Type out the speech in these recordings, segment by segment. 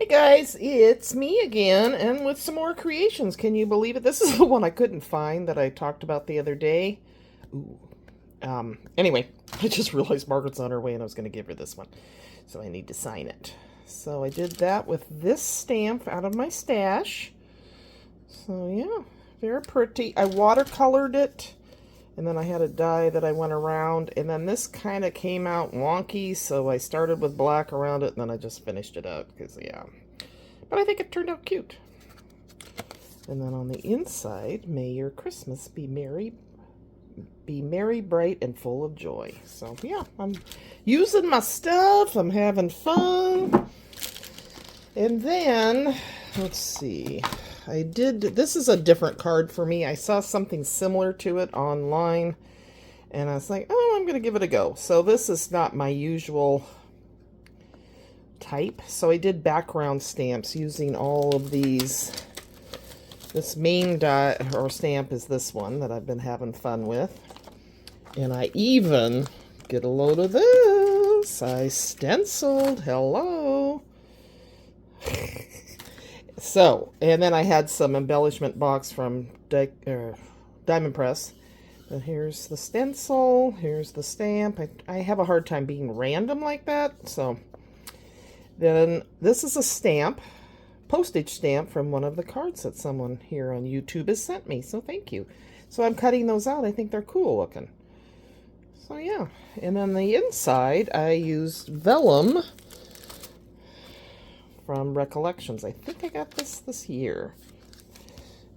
Hey guys, it's me again, and with some more creations. Can you believe it? This is the one I couldn't find that I talked about the other day. Ooh. Anyway, I just realized Margaret's on her way and I was going to give her this one. So I need to sign it. So I did that with this stamp out of my stash. So yeah, very pretty. I watercolored it. And then I had a die that I went around, and then this kind of came out wonky, so I started with black around it, and then I just finished it out, because, yeah. But I think it turned out cute. And then on the inside, may your Christmas be merry, bright, and full of joy. So, yeah, I'm using my stuff, I'm having fun. And then, let's see... this is a different card for me. I saw something similar to it online, and I was like, oh, I'm going to give it a go. So this is not my usual type. So I did background stamps using all of these. This main die or stamp is this one that I've been having fun with. And I even, get a load of this, I stenciled. Hello. So, and then I had some embellishment box from Diamond Press. And here's the stencil, here's the stamp. I have a hard time being random like that. So, then this is a stamp, postage stamp from one of the cards that someone here on YouTube has sent me. So, thank you. So, I'm cutting those out. I think they're cool looking. So, yeah. And then the inside, I used vellum from Recollections. I think I got this year.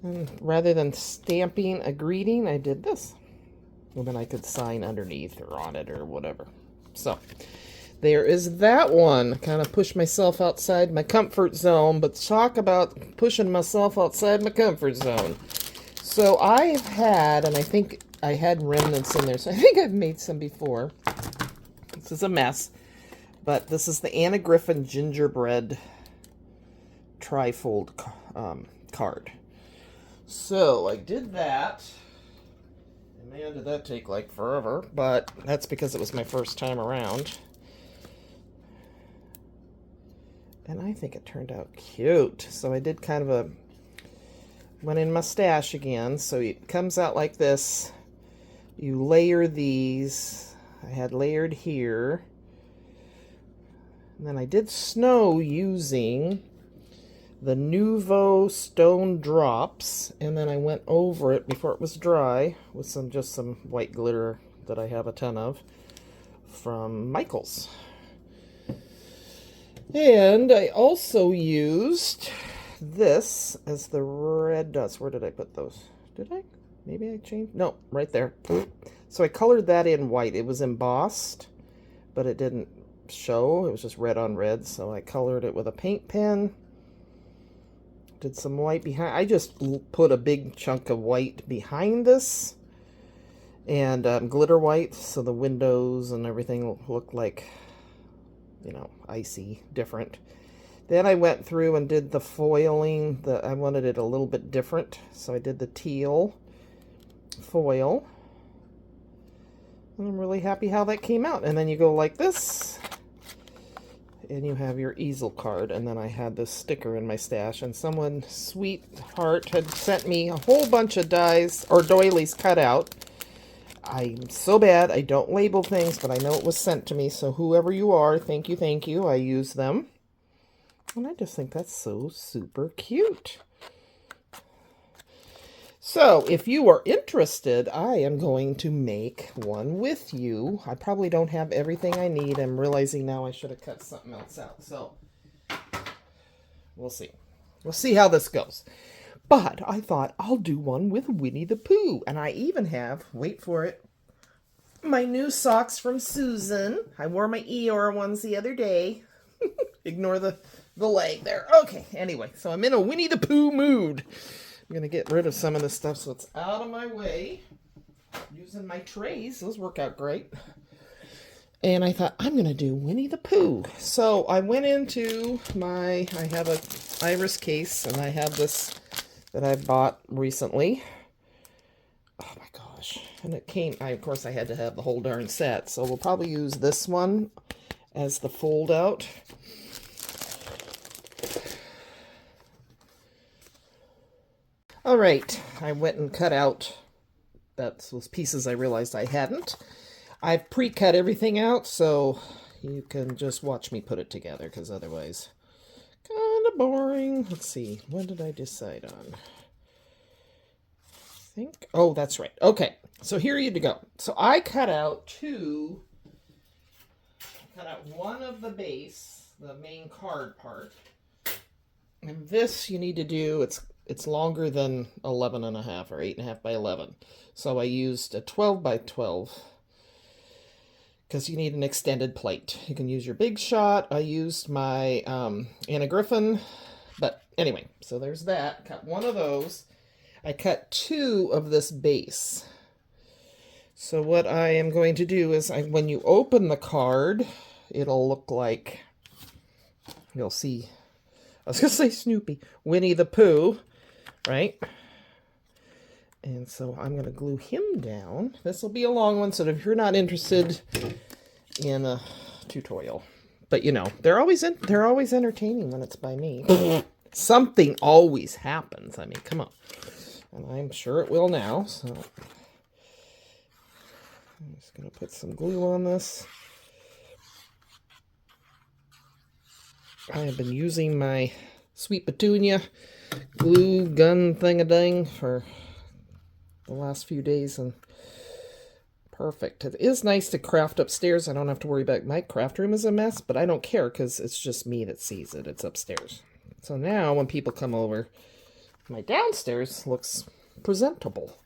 And rather than stamping a greeting, I did this. And then I could sign underneath or on it or whatever. So, there is that one. Kind of pushed myself outside my comfort zone, but talk about pushing myself outside my comfort zone. So, I've had, and I think I had remnants in there, so I think I've made some before. This is a mess. But this is the Griffin Gingerbread trifold card. So I did that. And man, did that take like forever. But that's because it was my first time around. And I think it turned out cute. So I did kind of went in my stash again. So it comes out like this. You layer these. I had layered here. And then I did snow using the Nouveau Stone Drops, and then I went over it before it was dry with just some white glitter that I have a ton of from Michaels. And I also used this as the red dust. Where did I put those? Did I? Maybe I changed? No, right there. So I colored that in white. It was embossed, but it didn't show. It was just red on red, so I colored it with a paint pen. Did some white behind. I just put a big chunk of white behind this, and glitter white, so the windows and everything look like, you know, icy, different. Then I went through and did the foiling. I wanted it a little bit different, so I did the teal foil. And I'm really happy how that came out. And then you go like this, and you have your easel card. And then I had this sticker in my stash, and someone, sweetheart, had sent me a whole bunch of dies or doilies cut out. I'm so bad, I don't label things, but I know it was sent to me, so whoever you are, thank you, thank you. I use them. And I just think that's so super cute. So, if you are interested, I am going to make one with you. I probably don't have everything I need. I'm realizing now I should have cut something else out. So, we'll see. We'll see how this goes. But I thought I'll do one with Winnie the Pooh. And I even have, wait for it, my new socks from Susan. I wore my Eeyore ones the other day. Ignore the leg there. Okay, anyway, so I'm in a Winnie the Pooh mood. I'm going to get rid of some of this stuff so it's out of my way. Using my trays. Those work out great. And I thought, I'm going to do Winnie the Pooh. So I went into I have a iris case, and I have this that I bought recently. Oh my gosh. And it came, of course I had to have the whole darn set. So we'll probably use this one as the fold out. All right, I went and cut out those pieces I realized I hadn't. I've pre-cut everything out, so you can just watch me put it together, because otherwise, kind of boring. Let's see, what did I decide on? Oh, that's right. Okay, so here you go. So I cut out one of the base, the main card part. And this you need to do, it's longer than 11 and a half or 8.5 by 11. So I used a 12 by 12 because you need an extended plate. You can use your big shot. I used my Anna Griffin, but anyway, so there's that. Cut one of those. I cut two of this base. So what I am going to do is when you open the card, it'll look like, you'll see, I was going to say Snoopy, Winnie the Pooh, right? And so I'm going to glue him down. This will be a long one, so if you're not interested in a tutorial. But you know, they're always entertaining when it's by me. Something always happens. I mean, come on. And I'm sure it will now, so I'm just going to put some glue on this. I have been using my Sweet Petunia glue gun thing-a-ding for the last few days, and perfect. It is nice to craft upstairs. I don't have to worry about my craft room is a mess, but I don't care because it's just me that sees it. It's upstairs. So now when people come over, my downstairs looks presentable.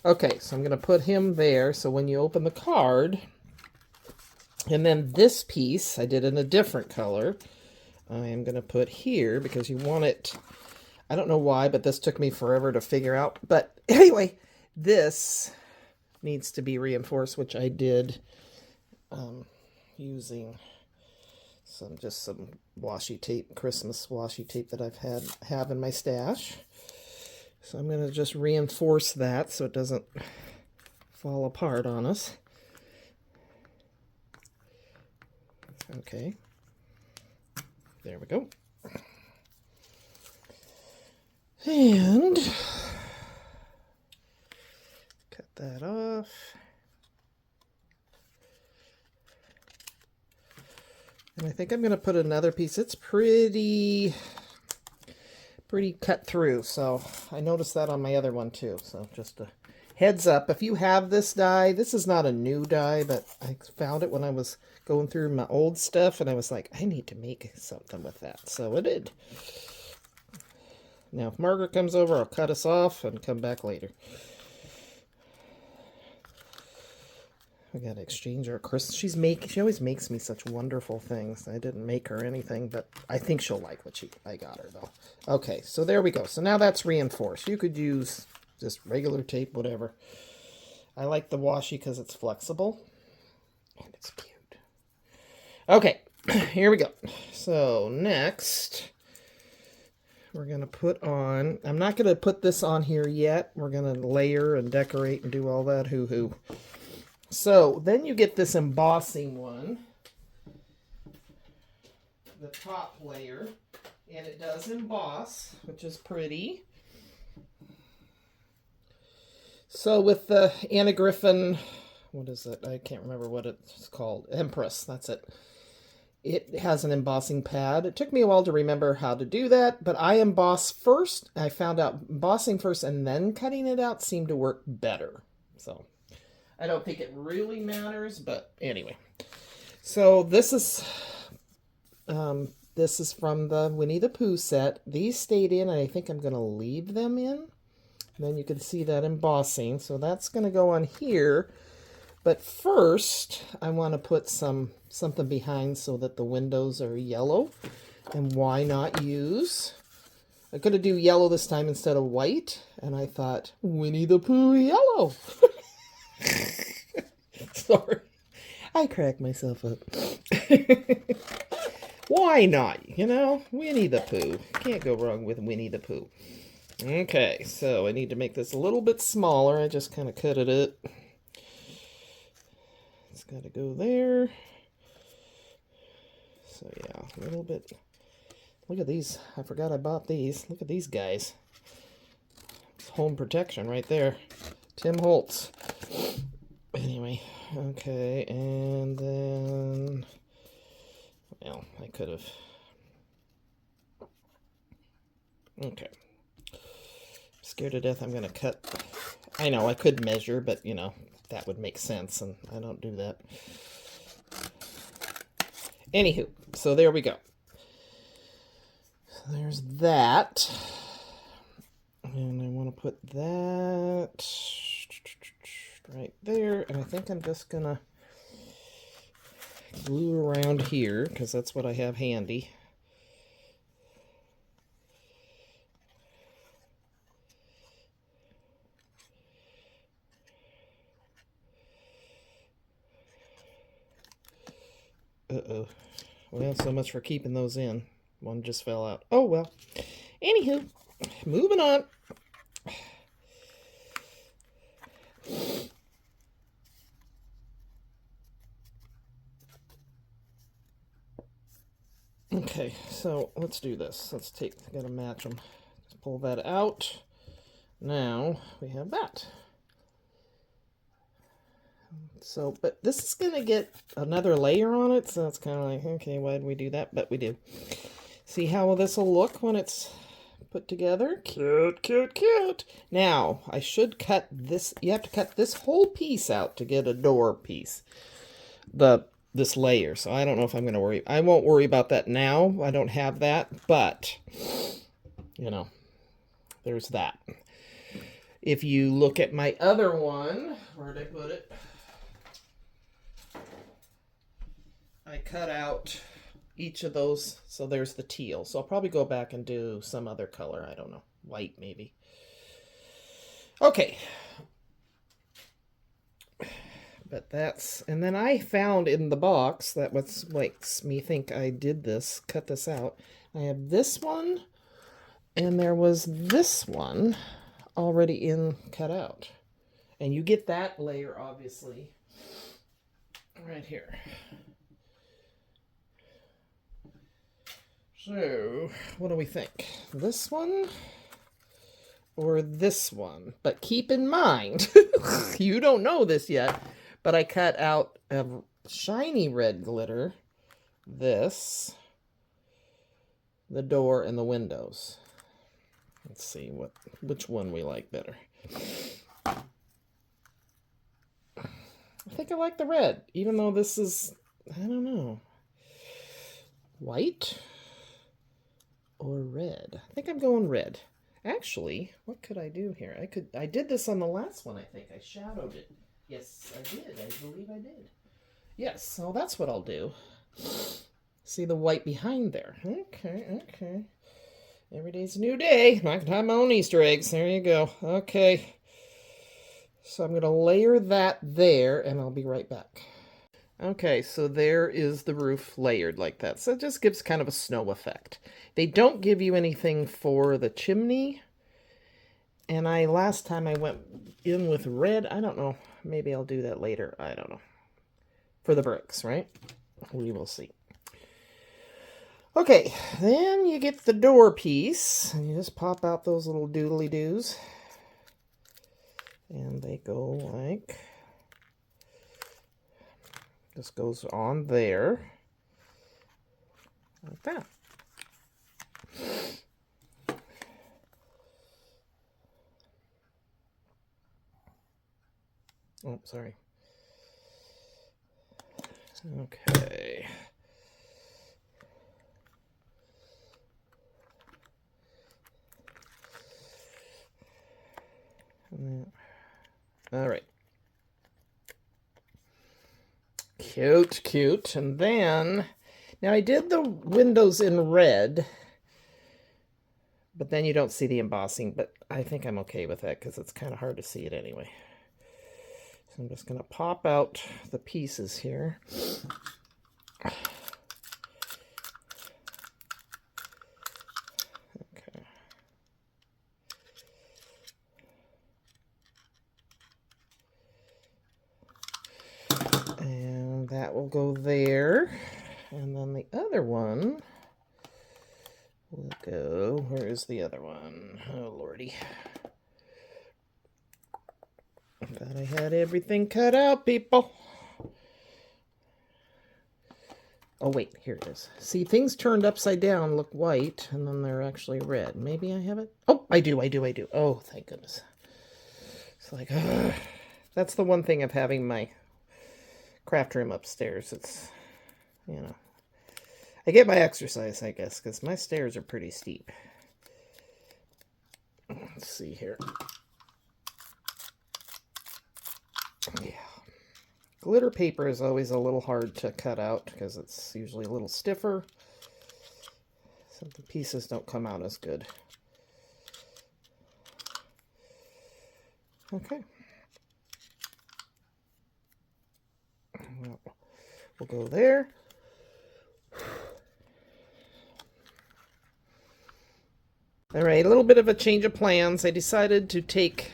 Okay, so I'm going to put him there. So when you open the card, and then this piece, I did in a different color. I am going to put here because you want it, I don't know why, but this took me forever to figure out. But anyway, this needs to be reinforced, which I did using some washi tape, Christmas washi tape that have in my stash. So I'm going to just reinforce that so it doesn't fall apart on us. Okay. There we go. And cut that off. And I think I'm going to put another piece. It's pretty cut through, so I noticed that on my other one too. So just a heads up, if you have this die, this is not a new die, but I found it when I was going through my old stuff, and I was like, I need to make something with that. So I did. Now, if Margaret comes over, I'll cut us off and come back later. We gotta exchange our Christmas. She always makes me such wonderful things. I didn't make her anything, but I think she'll like what I got her though. Okay, so there we go. So now that's reinforced. You could use just regular tape, whatever. I like the washi because it's flexible and it's cute. Okay, here we go. So next, we're gonna put on. I'm not gonna put this on here yet. We're gonna layer and decorate and do all that hoo-hoo. So then you get this embossing one, the top layer, and it does emboss, which is pretty. So with the Anna Griffin, what is it? I can't remember what it's called. Empress, that's it. It has an embossing pad. It took me a while to remember how to do that, but I emboss first. I found out embossing first and then cutting it out seemed to work better. So I don't think it really matters, but anyway. So this is from the Winnie the Pooh set. These stayed in, and I think I'm going to leave them in. And then you can see that embossing. So that's going to go on here. But first, I want to put something behind so that the windows are yellow. And why not use? I could have do yellow this time instead of white. And I thought, Winnie the Pooh yellow. Sorry, I cracked myself up. Why not? You know, Winnie the Pooh. Can't go wrong with Winnie the Pooh. Okay, so I need to make this a little bit smaller. I just kind of cutted it. It's got to go there. So yeah, a little bit. Look at these. I forgot I bought these. Look at these guys. home protection right there. Tim Holtz. Anyway, okay, and then, well, I could have, okay. Scared to death I'm going to cut. I know I could measure, but, you know, that would make sense, and I don't do that. Anywho, so there we go. So there's that. And I want to put that right there. And I think I'm just going to glue around here, because that's what I have handy. Uh-oh. Well, so much for keeping those in. One just fell out. Oh, well. Anywho, moving on. Okay, so let's do this. Let's gotta match them. Just pull that out. Now we have that. So, but this is gonna get another layer on it, so it's kind of like, okay, why did we do that? But we do. See how this will look when it's put together? Cute, cute, cute. Now, I should cut this. You have to cut this whole piece out to get a door piece. This layer. So I don't know if I'm going to worry. I won't worry about that now. I don't have that. But, you know, there's that. If you look at my other one, where did I put it? I cut out each of those. So there's the teal. So I'll probably go back and do some other color. I don't know. White, maybe. Okay. But that's, and then I found in the box, that what makes me think I did this, cut this out. I have this one, and there was this one already cut out. And you get that layer, obviously, right here. So, what do we think? This one or this one? But keep in mind, you don't know this yet, but I cut out a shiny red glitter, this, the door, and the windows. Let's see which one we like better. I think I like the red, even though this is, I don't know, white or red. I think I'm going red. Actually, what could I do here? I did this on the last one, I think. I shadowed it. Yes, I did. I believe I did. Yes, so that's what I'll do. See the white behind there. Okay, okay. Every day's a new day. I can have my own Easter eggs. There you go. Okay. So I'm going to layer that there, and I'll be right back. Okay, so there is the roof layered like that. So it just gives kind of a snow effect. They don't give you anything for the chimney. And last time I went in with red. I don't know. Maybe I'll do that later. I don't know. For the bricks, right? We will see. Okay, then you get the door piece. And you just pop out those little doodly-doos. And they go like... This goes on there. Like that. Oh, sorry. Okay. All right. Cute, cute. And then, now I did the windows in red, but then you don't see the embossing, but I think I'm okay with that because it's kind of hard to see it anyway. So I'm just going to pop out the pieces here. Okay. And that will go there. And then the other one will go, where is the other one? Oh, Lordy. Thought I had everything cut out, people. Oh, wait, here it is. See, things turned upside down look white, and then they're actually red. Maybe I have it? Oh, I do. Oh, thank goodness. It's like, that's the one thing of having my craft room upstairs. It's, you know, I get my exercise, I guess, because my stairs are pretty steep. Let's see here. Yeah. Glitter paper is always a little hard to cut out because it's usually a little stiffer. So the pieces don't come out as good. Okay. Well, we'll go there. All right, a little bit of a change of plans. I decided to take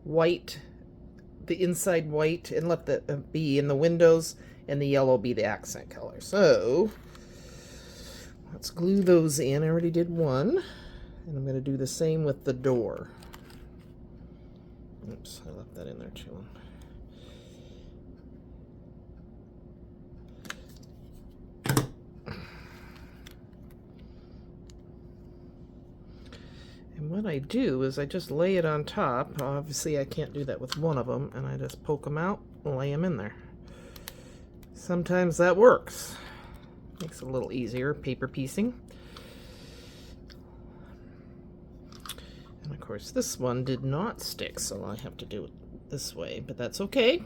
white, the inside white, and let the be in the windows, and the yellow be the accent color. So let's glue those in. I already did one, and I'm going to do the same with the door. Oops, I left that in there too long. And what I do is I just lay it on top. Obviously I can't do that with one of them, and I just poke them out and lay them in there. Sometimes that works. Makes it a little easier, paper piecing. And of course this one did not stick, so I have to do it this way, but that's okay.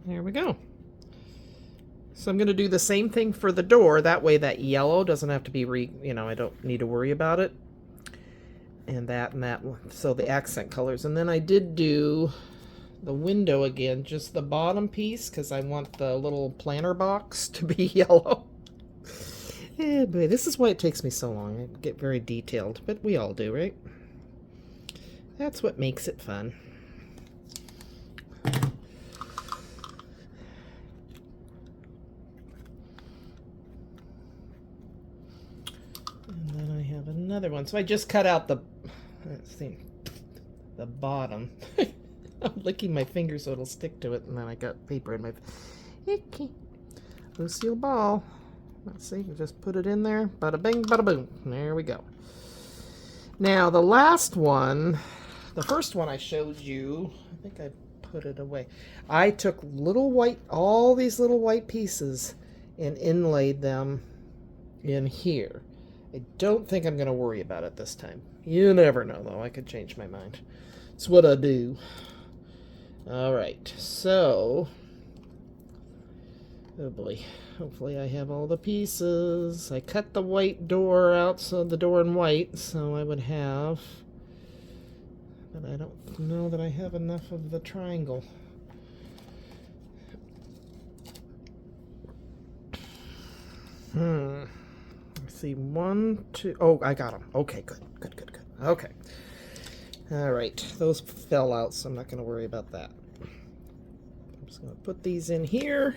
There we go. So I'm going to do the same thing for the door. That way that yellow doesn't have to be, I don't need to worry about it. And that one. So the accent colors. And then I did do the window again, just the bottom piece, because I want the little planter box to be yellow. Yeah, boy, this is why it takes me so long. I get very detailed, but we all do, right? That's what makes it fun. And then I have another one. So I just cut out the, let's see, the bottom. I'm licking my finger so it'll stick to it, and then I got paper in my icky Lucille Ball. Let's see, just put it in there. Bada bing, bada boom. There we go. Now the last one, the first one I showed you, I think I put it away. I took all these little white pieces and inlaid them in here. I don't think I'm going to worry about it this time. You never know, though. I could change my mind. It's what I do. All right, so, oh boy, hopefully I have all the pieces. I cut the white door out, so the door in white, so I would have, but I don't know that I have enough of the triangle. Let's see, 1, 2, oh, I got them. Okay, good. Okay. All right, those fell out, so I'm not going to worry about that. I'm just going to put these in here.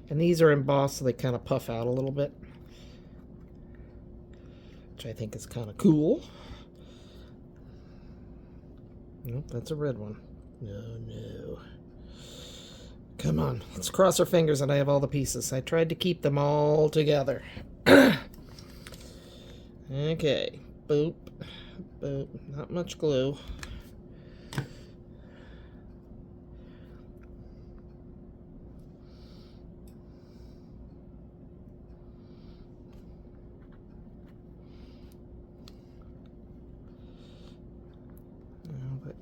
And these are embossed, so they kind of puff out a little bit, which I think is kind of cool. Nope, that's a red one. No. Come on, let's cross our fingers and I have all the pieces. I tried to keep them all together. Okay, boop, boop, not much glue.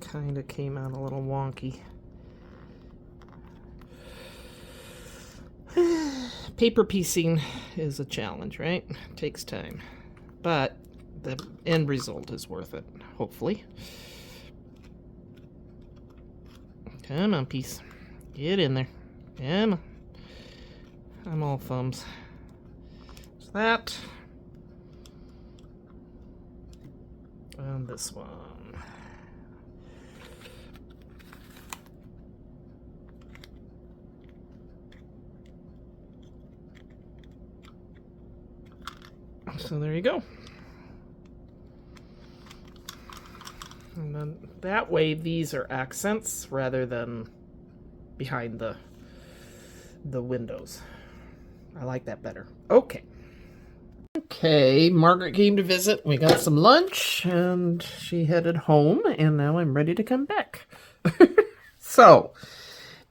Kind of came out a little wonky. Paper piecing is a challenge, right? It takes time, but the end result is worth it, hopefully. Come on, piece. Get in there. Emma. I'm all thumbs. There's that. And this one. So there you go. And then that way these are accents rather than behind the windows. I like that better. Okay. Okay, Margaret came to visit. We got some lunch and she headed home, and now I'm ready to come back. So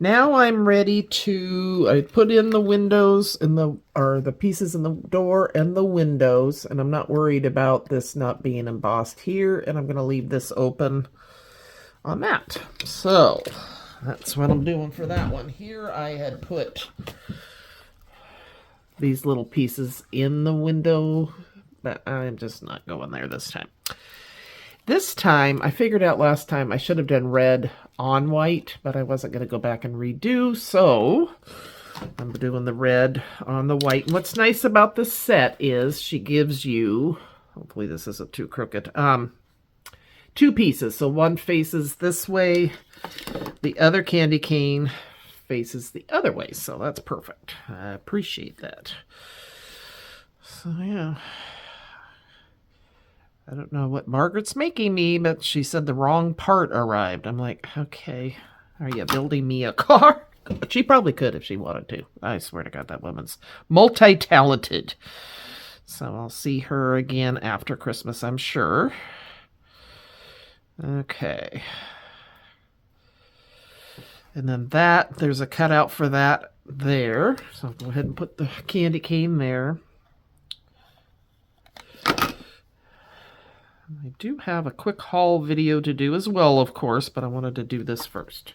now I'm ready to, I put in the windows and the pieces in the door and the windows, and I'm not worried about this not being embossed here, and I'm going to leave this open on that. So that's what I'm doing for that one. Here I had put these little pieces in the window, but I'm just not going there this time. This time, I figured out last time I should have done red on white, but I wasn't going to go back and redo, so I'm doing the red on the white. And what's nice about this set is she gives you, hopefully this isn't too crooked, two pieces. So one faces this way, the other candy cane faces the other way, so that's perfect. I appreciate that. So yeah, I don't know what Margaret's making me, but she said the wrong part arrived. I'm like, okay, are you building me a car? She probably could if she wanted to. I swear to God, that woman's multi-talented. So I'll see her again after Christmas, I'm sure. Okay. And then that, there's a cutout for that there. So I'll go ahead and put the candy cane there. I do have a quick haul video to do as well, of course, but I wanted to do this first.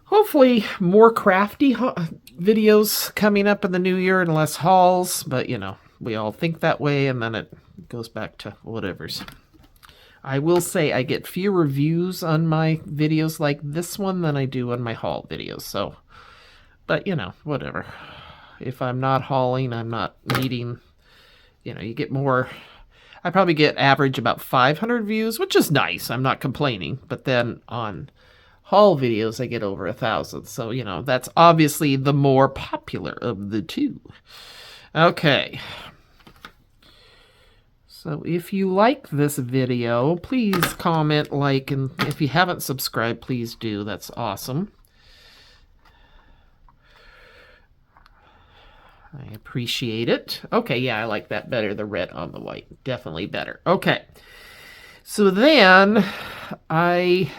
Hopefully more crafty videos coming up in the new year and less hauls, but you know, we all think that way and then it goes back to whatever's. I will say I get fewer views on my videos like this one than I do on my haul videos. So, but you know, whatever. If I'm not hauling, I'm not needing, you know, you get more. I probably get average about 500 views, which is nice. I'm not complaining. But then on haul videos, I get over 1,000. So, you know, that's obviously the more popular of the two. Okay. So if you like this video, please comment, like, and if you haven't subscribed, please do. That's awesome. I appreciate it. Okay, yeah, I like that better, the red on the white. Definitely better. Okay. So then,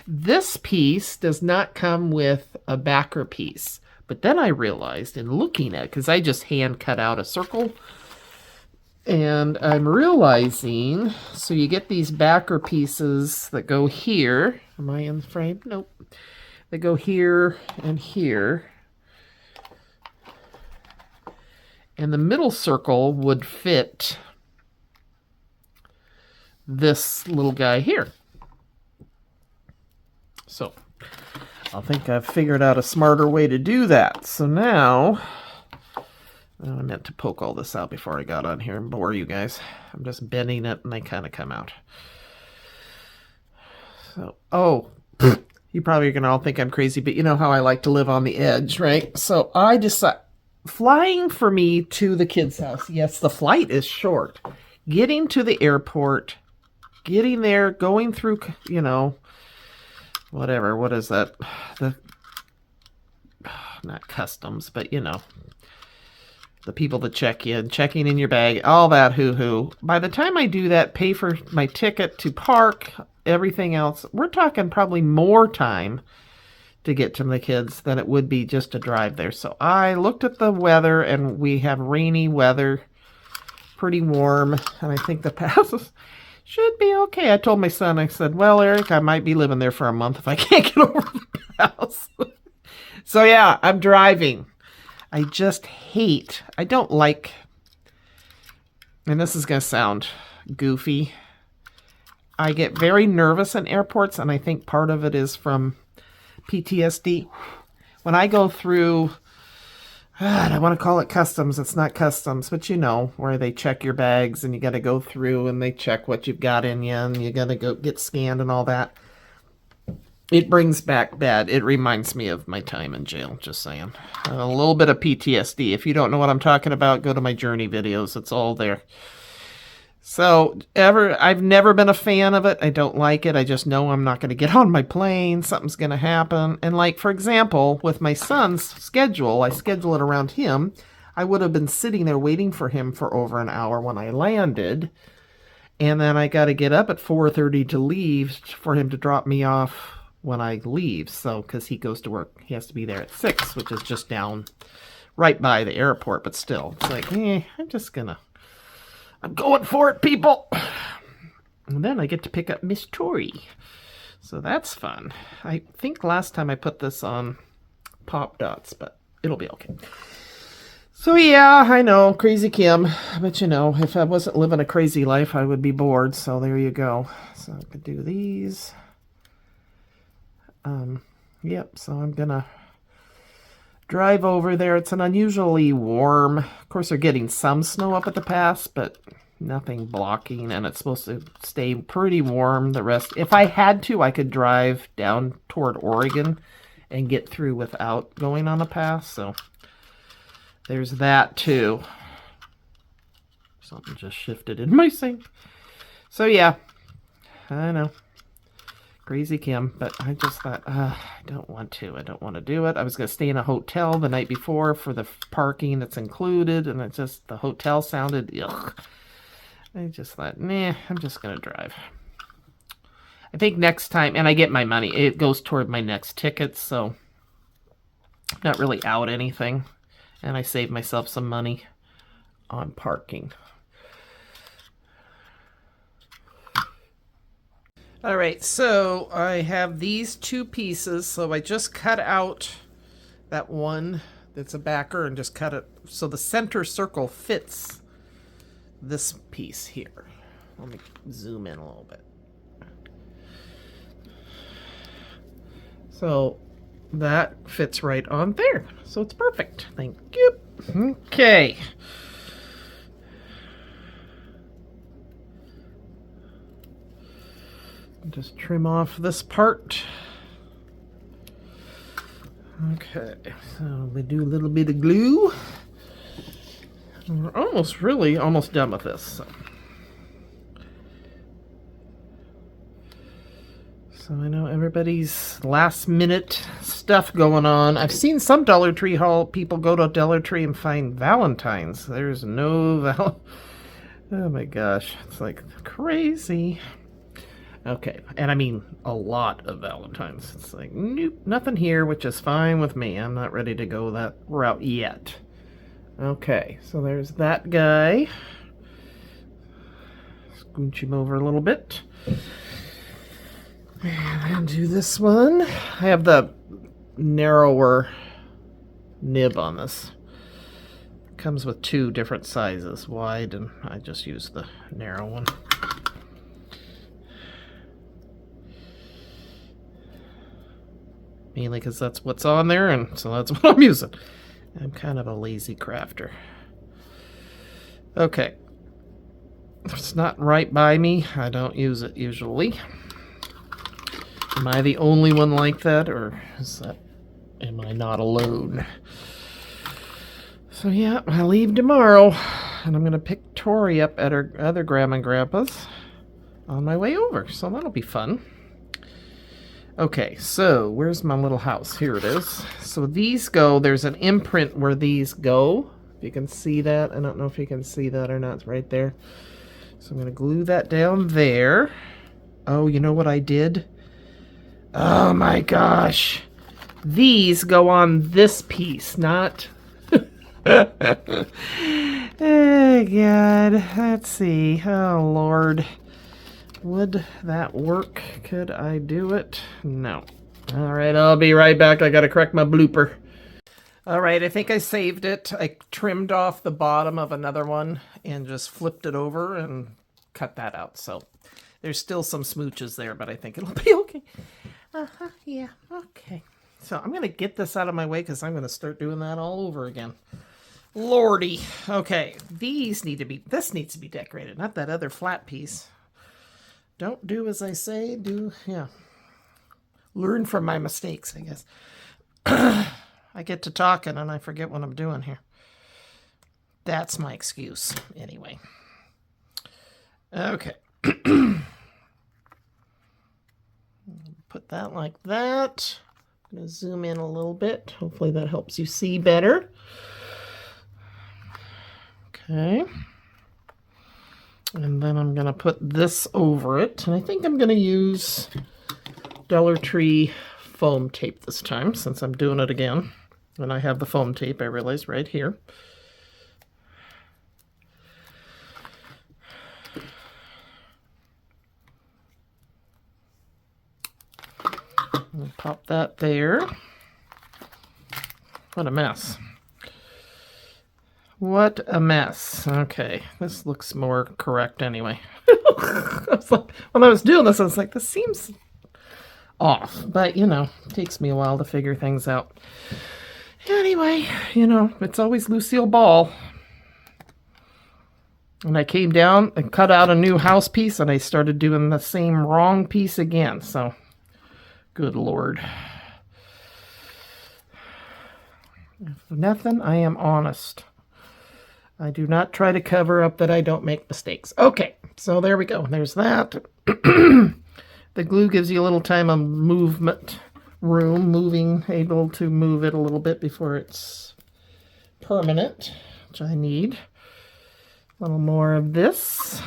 this piece does not come with a backer piece. But then I realized in looking at it, because I just hand cut out a circle, and I'm realizing, so you get these backer pieces that go here. Am I in the frame? Nope. They go here and here. And the middle circle would fit this little guy here. So I think I've figured out a smarter way to do that. So now, I meant to poke all this out before I got on here and bore you guys. I'm just bending it and they kind of come out. So, oh, you probably are going to all think I'm crazy, but you know how I like to live on the edge, right? So I decided, flying for me to the kids' house. Yes, the flight is short. Getting to the airport, getting there, going through, you know, whatever. What is that? Not customs, but you know, the people that check in, checking in your bag, all that hoo-hoo. By the time I do that, pay for my ticket to park, everything else, we're talking probably more time to get to the kids than it would be just to drive there. So I looked at the weather, and we have rainy weather, pretty warm, and I think the passes should be okay. I told my son, I said, well, Eric, I might be living there for a month if I can't get over the house. So yeah, I'm driving. I just hate, I don't like, and this is going to sound goofy, I get very nervous in airports, and I think part of it is from PTSD. when I go through, I want to call it customs. It's not customs, but you know, where they check your bags and you got to go through and they check what you've got in you and you got to go get scanned and all that. It brings back bad. It reminds me of my time in jail, just saying. A little bit of PTSD. If you don't know what I'm talking about, go to my journey videos. It's all there. So, I've never been a fan of it. I don't like it. I just know I'm not going to get on my plane. Something's going to happen. And like, for example, with my son's schedule, I schedule it around him. I would have been sitting there waiting for him for over an hour when I landed. And then I got to get up at 4:30 to leave for him to drop me off when I leave. So, because he goes to work, he has to be there at 6, which is just down right by the airport. But still, it's like, I'm going for it, people. And then I get to pick up Miss Tori. So that's fun. I think last time I put this on Pop Dots, but it'll be okay. So yeah, I know, Crazy Kim. But you know, if I wasn't living a crazy life, I would be bored. So there you go. So I could do these. Yep, so I'm gonna drive over there. It's an unusually warm. Of course, they're getting some snow up at the pass, but nothing blocking, and it's supposed to stay pretty warm the rest. If I had to, I could drive down toward Oregon and get through without going on a pass, so there's that too. Something just shifted in my sink. So yeah, I know. Crazy Kim, but I just thought, I don't want to do it. I was going to stay in a hotel the night before for the parking that's included, and the hotel sounded, ugh. I just thought, nah, I'm just going to drive. I think next time, and I get my money, it goes toward my next ticket, so I'm not really out anything, and I save myself some money on parking. All right, so I have these 2 pieces. So I just cut out that one that's a backer and just cut it so the center circle fits this piece here. Let me zoom in a little bit. So that fits right on there. So it's perfect. Thank you. Okay. Just trim off this part. Okay, so we do a little bit of glue. We're almost done with this. So I know everybody's last minute stuff going on. I've seen some Dollar Tree haul people go to Dollar Tree and find Valentine's. There's no oh my gosh, it's like crazy. Okay, and I mean a lot of Valentine's. It's like, nope, nothing here, which is fine with me. I'm not ready to go that route yet. Okay, so there's that guy. Scooch him over a little bit. And then do this one. I have the narrower nib on this. Comes with 2 different sizes, wide, and I just use the narrow one. Mainly because that's what's on there, and so that's what I'm using. I'm kind of a lazy crafter. Okay. If it's not right by me, I don't use it usually. Am I the only one like that, or am I not alone? So yeah, I leave tomorrow, and I'm going to pick Tori up at her other grandma and grandpa's on my way over, so that'll be fun. Okay, so where's my little house? Here it is. So these go, there's an imprint where these go. If you can see that. I don't know if you can see that or not. It's right there. So I'm going to glue that down there. Oh, you know what I did? Oh my gosh. These go on this piece, not... Oh God. Let's see. Oh Lord. Would that work? Could I do it? No. All right, I'll be right back. I got to correct my blooper. All right, I think I saved it. I trimmed off the bottom of another one and just flipped it over and cut that out. So there's still some smooches there, but I think it'll be okay. Yeah, okay. So I'm going to get this out of my way because I'm going to start doing that all over again. Lordy. Okay, this needs to be decorated, not that other flat piece. Don't do as I say, learn from my mistakes, I guess. I get to talking and I forget what I'm doing here. That's my excuse, anyway. Okay. Put that like that. I'm going to zoom in a little bit. Hopefully that helps you see better. Okay. And then I'm going to put this over it. And I think I'm going to use Dollar Tree foam tape this time, since I'm doing it again. And I have the foam tape, I realize, right here. I'll pop that there. What a mess. What a mess. Okay, this looks more correct anyway. When I was doing this, I was like, this seems off. But, you know, it takes me a while to figure things out. Anyway, you know, it's always Lucille Ball. And I came down and cut out a new house piece, and I started doing the same wrong piece again. So, good Lord. If nothing, I am honest. I do not try to cover up that I don't make mistakes. Okay, so there we go. There's that. The glue gives you a little time of movement room, able to move it a little bit before it's permanent, which I need. A little more of this.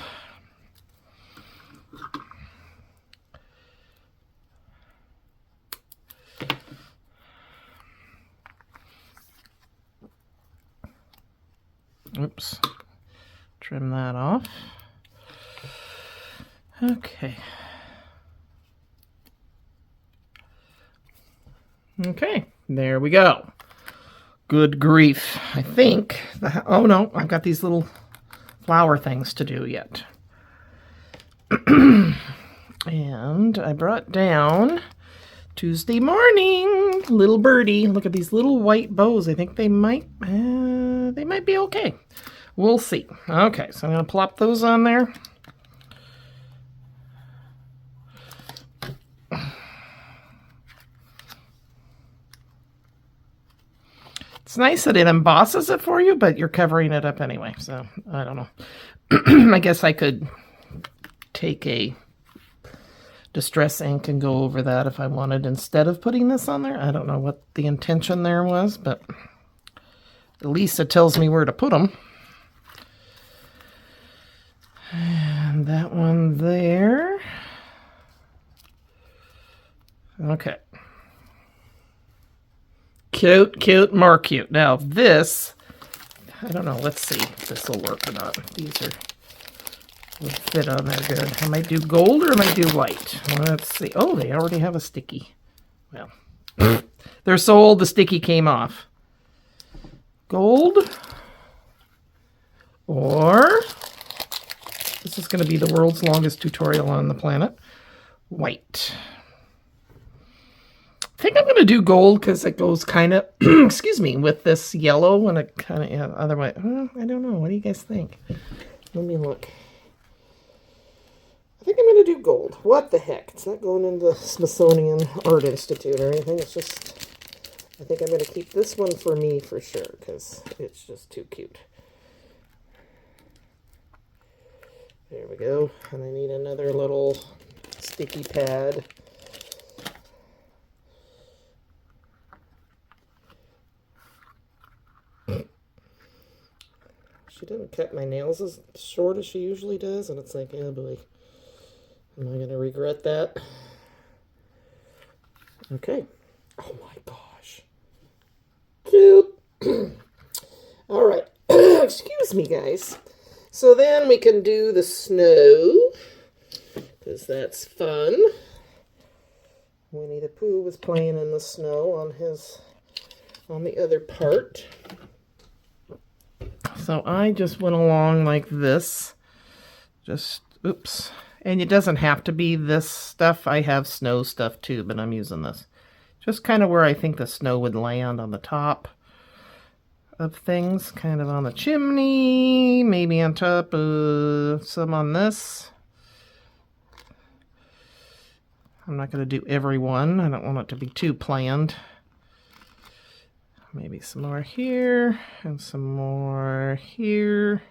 Oops. Trim that off. Okay. Okay, there we go. Good grief. I think, oh no, I've got these little flower things to do yet. And I brought down Tuesday morning, little birdie. Look at these little white bows. I think they might be okay. We'll see. Okay, so I'm going to plop those on there. It's nice that it embosses it for you, but you're covering it up anyway, so I don't know. I guess I could take a distress ink and go over that if I wanted instead of putting this on there. I don't know what the intention there was, but at least it tells me where to put them. And that one there. Okay. Cute, cute, more cute. Now this, I don't know, let's see if this will work or not. These will fit on there good. I might do gold or I might do white. Let's see. Oh, they already have a sticky. Well, they're so old the sticky came off. Gold. Or, this is going to be the world's longest tutorial on the planet. White. I think I'm going to do gold because it goes kind of, excuse me, with this yellow and it kind of, yeah, otherwise, I don't know. What do you guys think? Let me look. I think I'm going to do gold. What the heck? It's not going into Smithsonian Art Institute or anything. It's just, I think I'm going to keep this one for me for sure because it's just too cute. There we go. And I need another little sticky pad. She didn't cut my nails as short as she usually does, and it's like, oh boy, am I going to regret that? Okay. Oh my gosh. Cute. All right. Excuse me, guys. So then we can do the snow, because that's fun. Winnie the Pooh was playing in the snow on the other part. So I just went along like this. Just, oops. And it doesn't have to be this stuff. I have snow stuff too, but I'm using this. Just kind of where I think the snow would land on the top of things, kind of on the chimney, maybe on top of some on this. I'm not going to do every one. I don't want it to be too planned. Maybe some more here and some more here.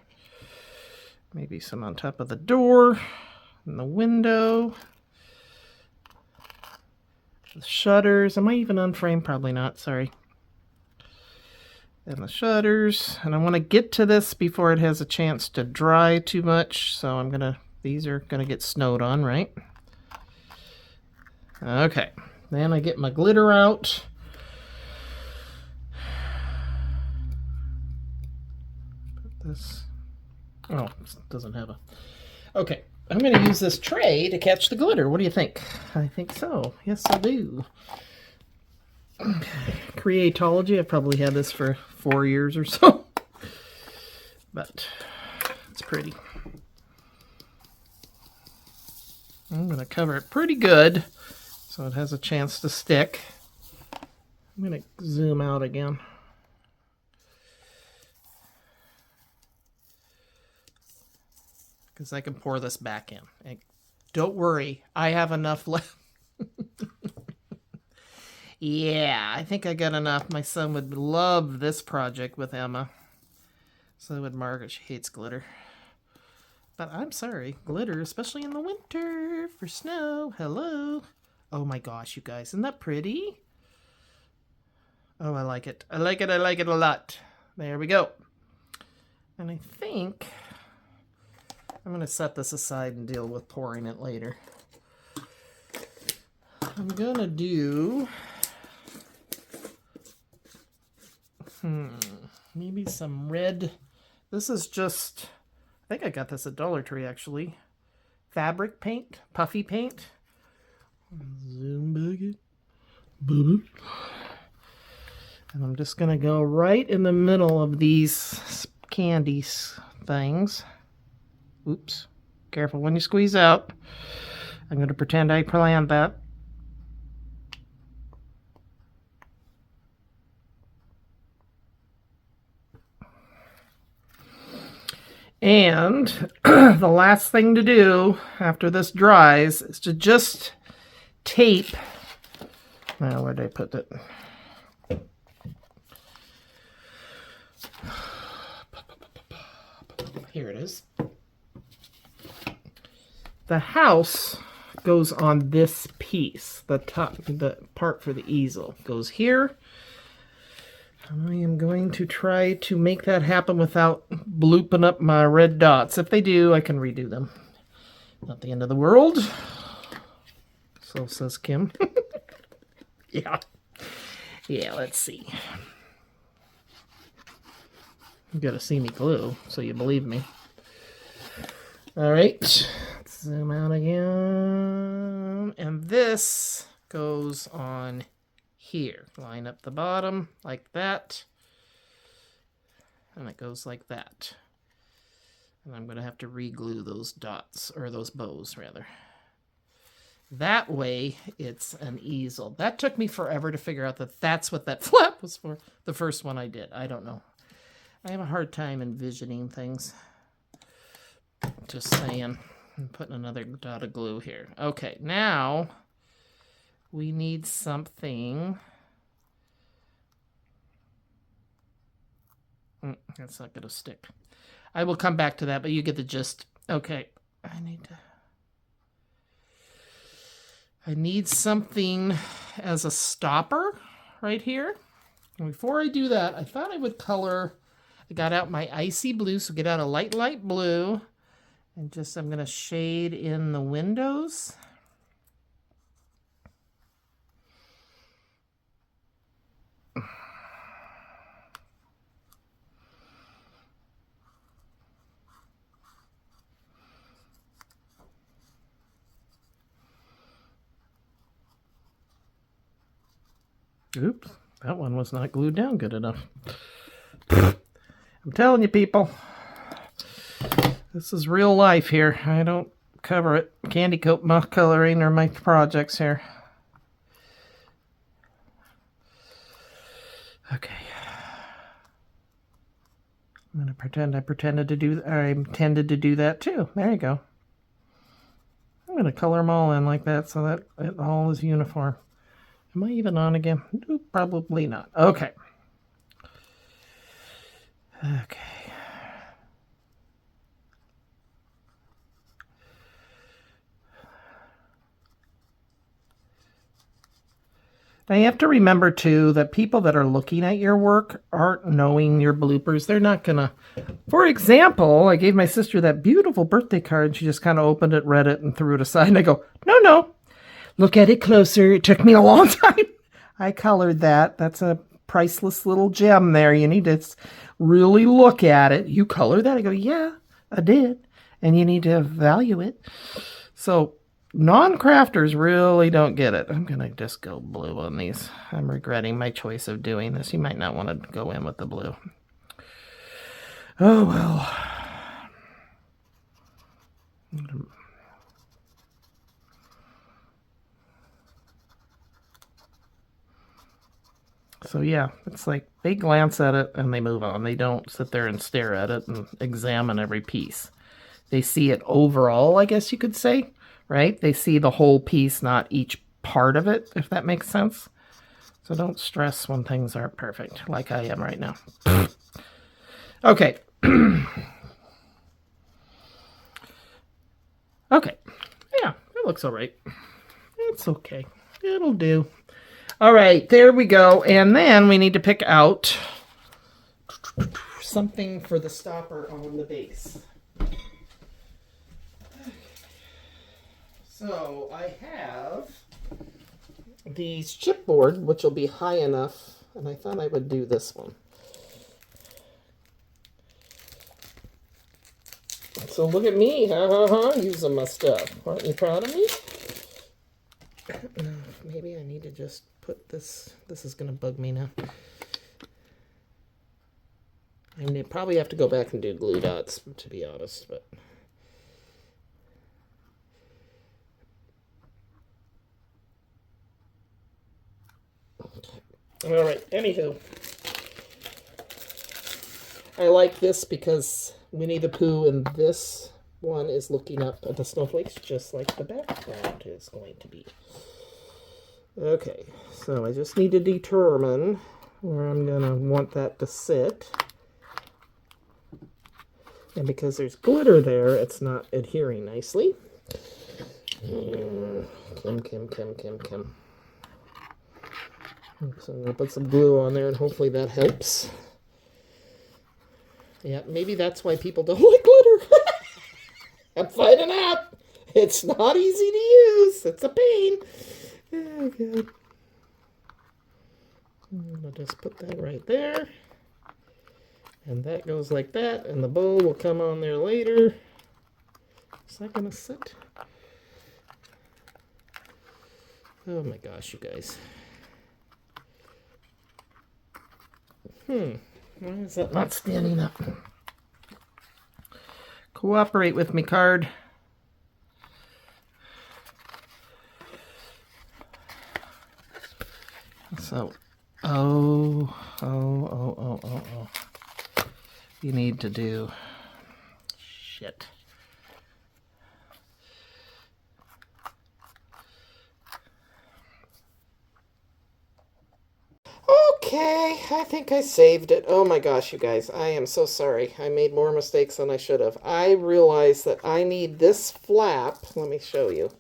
Maybe some on top of the door and the window. The shutters. Am I even unframed? Probably not. Sorry. And the shutters. And I want to get to this before it has a chance to dry too much. So I'm going to, these are going to get snowed on, right? Okay. Then I get my glitter out. This, oh, it doesn't have a, okay, I'm going to use this tray to catch the glitter. What do you think? I think so. Yes, I do. Creatology, I've probably had this for 4 years or so, but it's pretty. I'm going to cover it pretty good so it has a chance to stick. I'm going to zoom out again. Because I can pour this back in. And don't worry, I have enough left. Yeah, I think I got enough. My son would love this project with Emma. So would Margaret. She hates glitter. But I'm sorry, glitter, especially in the winter for snow. Hello. Oh my gosh, you guys, isn't that pretty? Oh, I like it. I like it. I like it a lot. There we go. And I think I'm going to set this aside and deal with pouring it later. I'm going to do maybe some red. This is just, I think I got this at Dollar Tree actually. Fabric paint, puffy paint. Zoom back it. And I'm just going to go right in the middle of these candies things. Oops. Careful when you squeeze out. I'm going to pretend I planned that. And the last thing to do after this dries is to just tape. Now, where did I put it? Here it is. The house goes on this piece. The top, the part for the easel goes here. I am going to try to make that happen without blooping up my red dots. If they do, I can redo them. Not the end of the world. So says Kim. Yeah. Yeah, let's see. You gotta see me glue, so you believe me. All right. Let's zoom out again. And this goes on here. Line up the bottom like that. And it goes like that. And I'm going to have to re-glue those dots, or those bows rather. That way it's an easel. That took me forever to figure out that that's what that flap was for. The first one I did. I don't know. I have a hard time envisioning things. Just saying. I'm putting another dot of glue here. Okay, now we need something. That's not going to stick. I will come back to that, but you get the gist. Okay, I need something as a stopper right here. And before I do that, I thought I would color. I got out my icy blue, so get out a light blue. And just, I'm going to shade in the windows. Oops, that one was not glued down good enough. I'm telling you, people. This is real life here. I don't cover it. Candy coat my coloring or my projects here. Okay. I'm going to pretend I intended to do that too. There you go. I'm going to color them all in like that so that it all is uniform. Am I even on again? Probably not. Okay. Okay. Now you have to remember too that people that are looking at your work aren't knowing your bloopers. They're not gonna. For example, I gave my sister that beautiful birthday card and she just kind of opened it, read it, and threw it aside. And I go, no, look at it closer. It took me a long time. I colored that. That's a priceless little gem there. You need to really look at it. You color that? I go, yeah, I did. And you need to value it. So non-crafters really don't get it. I'm going to just go blue on these. I'm regretting my choice of doing this. You might not want to go in with the blue. Oh, well. So yeah, it's like they glance at it and they move on. They don't sit there and stare at it and examine every piece. They see it overall, I guess you could say, right? They see the whole piece, not each part of it, if that makes sense. So don't stress when things aren't perfect, like I am right now. Okay. Okay. Yeah, it looks all right. It's okay. It'll do. All right, there we go. And then we need to pick out something for the stopper on the base. So I have these chipboard, which will be high enough, and I thought I would do this one. So look at me, using my stuff. Aren't you proud of me? Maybe I need to just put this. This is going to bug me now. I probably have to go back and do glue dots, to be honest, but. Okay. All right, anywho. I like this because Winnie the Pooh and this one is looking up at the snowflakes just like the background is going to be. Okay, so I just need to determine where I'm going to want that to sit. And because there's glitter there, it's not adhering nicely. Kim. So I'm going to put some glue on there and hopefully that helps. Yeah, maybe that's why people don't like glitter. I'm finding out. It's not easy to use. It's a pain. Oh, God. I'm going to just put that right there. And that goes like that. And the bow will come on there later. Is that going to sit? Oh, my gosh, you guys. Why is that not standing up? Cooperate with me, card. So, oh. You need to do shit. Okay, I think I saved it. Oh my gosh, you guys, I am so sorry. I made more mistakes than I should have. I realized that I need this flap, let me show you,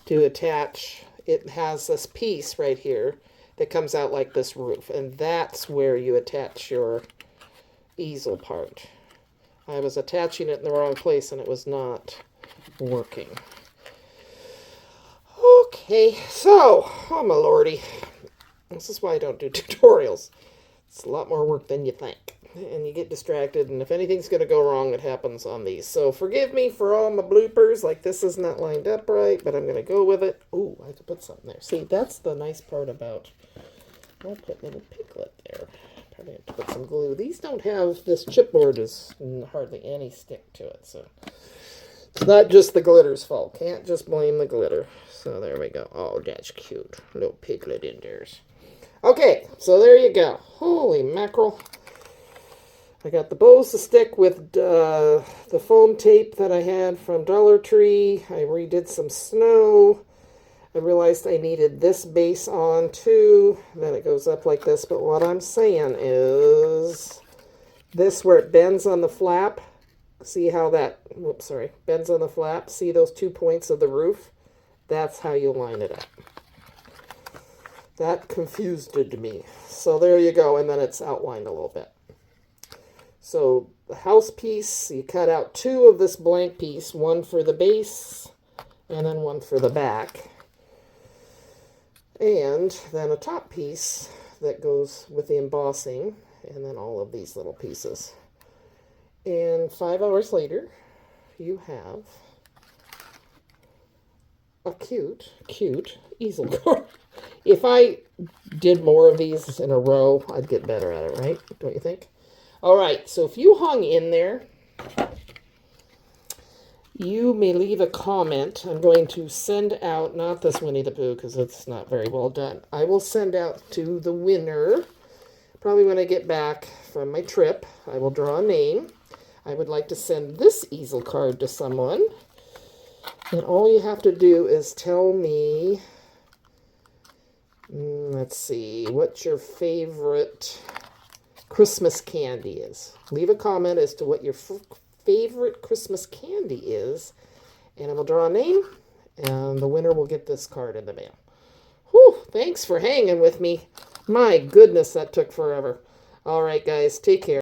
to attach. It has this piece right here that comes out like this roof, and that's where you attach your easel part. I was attaching it in the wrong place and it was not working. Okay, so, oh my lordy. This is why I don't do tutorials. It's a lot more work than you think. And you get distracted, and if anything's going to go wrong, it happens on these. So forgive me for all my bloopers, like this is not lined up right, but I'm going to go with it. Ooh, I have to put something there. See, that's the nice part about, I'll put a little piglet there. Probably have to put some glue. These don't have, this chipboard is hardly any stick to it, so it's not just the glitter's fault. Can't just blame the glitter. So there we go. Oh, that's cute. Little piglet in there. Okay, so there you go. Holy mackerel. I got the bows to stick with the foam tape that I had from Dollar Tree. I redid some snow. I realized I needed this base on too. Then it goes up like this. But what I'm saying is this where it bends on the flap. See how that, whoops, sorry, bends on the flap. See those 2 points of the roof? That's how you line it up. That confused me. So there you go. And then it's outlined a little bit. So the house piece, you cut out 2 of this blank piece, one for the base and then one for the back. And then a top piece that goes with the embossing, and then all of these little pieces. And 5 hours later, you have a cute easel card. If I did more of these in a row, I'd get better at it, right? Don't you think? All right, so if you hung in there, you may leave a comment. I'm going to send out, not this Winnie the Pooh, because it's not very well done. I will send out to the winner, probably when I get back from my trip. I will draw a name. I would like to send this easel card to someone. And all you have to do is tell me, let's see, what your favorite Christmas candy is. Leave a comment as to what your favorite Christmas candy is, and I will draw a name, and the winner will get this card in the mail. Whew, thanks for hanging with me. My goodness, that took forever. All right, guys, take care.